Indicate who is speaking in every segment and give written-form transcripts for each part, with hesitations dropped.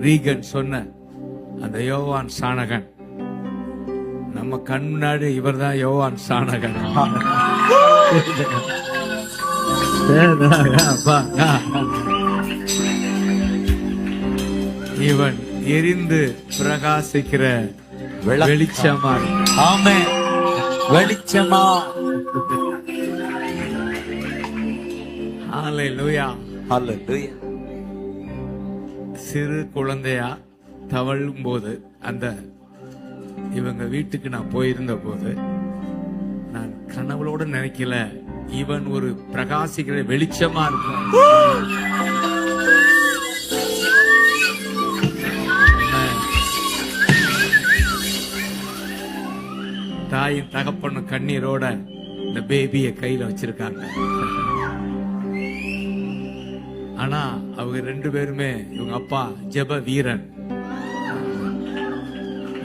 Speaker 1: Reagan சொன்ன அந்த யோவான் சாணகன் நம்ம கண் முன்னாடி இவர் தான் யோவான் சாணகன். இவன் எரிந்து பிரகாசிக்கிற வெளிச்சமா.
Speaker 2: ஆமென். வெளிச்சமா.
Speaker 1: ஹல்லேலூயா.
Speaker 2: ஹல்லேலூயா.
Speaker 1: சிறு குழந்தையா தவழும் போது அந்த இவங்க வீட்டுக்கு நான் போயிருந்த போது நான் கனவுளோட நினைக்கல இவன் ஒரு பிரகாசிக்கிற வெளிச்சமா இருக்கும். தாயின் தகப்பனும் கண்ணீரோட இந்த பேபிய கையில வச்சிருக்காங்க. ஆனா அவங்க ரெண்டு பேருமே இவங்க அப்பா ஜெப வீரன்.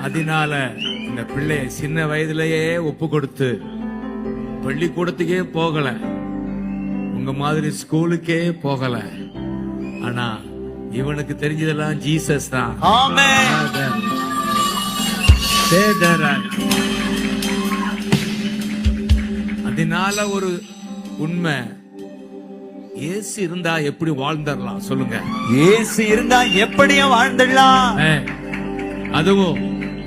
Speaker 1: அதனால இந்த பிள்ளைய சின்ன வயதிலேயே ஒப்பு கொடுத்து பள்ளிக்கூடத்துக்கே போகல, உங்க மாதிரி ஸ்கூலுக்கே போகல. ஆனா இவனுக்கு தெரிஞ்சதெல்லாம் ஜீசஸ் தான். அதனால ஒரு உண்மை, இயேசு இருந்தா எப்படி வாழ்ந்துடலாம் சொல்லுங்க.
Speaker 2: இயேசு இருந்தா எப்படியும் வாழ்ந்துடலாம்.
Speaker 1: அதுவும்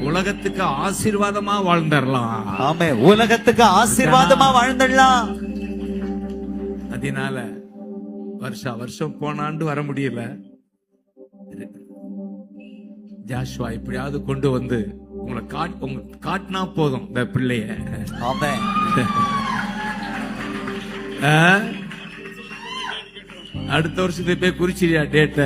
Speaker 1: உலகத்துக்கு ஆசீர்வாதமா வாழ்ந்துடலாம்.
Speaker 2: ஆமே, உலகத்துக்கு ஆசீர்வாதமா வாழ்ந்துடலாம்.
Speaker 1: அதனால வருஷம் போனாண்டு வர முடியல. ஜாஷுவா எப்படியாவது கொண்டு வந்து உங்களை காட்டினா போதும் இந்த பிள்ளைய.
Speaker 2: ஆமே.
Speaker 1: அடுத்த வருஷத்துக்கு போய் குறிச்சியா டேட்ட?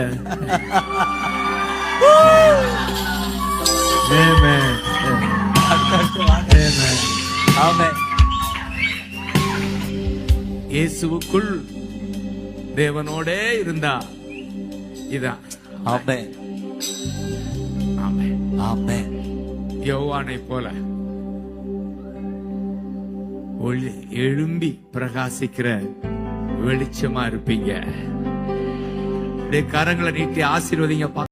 Speaker 1: இயேசுவுக்குள் தேவனோடே இருந்தா இதான்.
Speaker 2: ஆமென்.
Speaker 1: ஆமென்.
Speaker 2: ஆமென்.
Speaker 1: யோவானை போல ஒளி எழும்பி பிரகாசிக்கிற வெளிச்சமா இருப்பீங்க. கரங்களை நீட்டி ஆசீர்வதிங்க.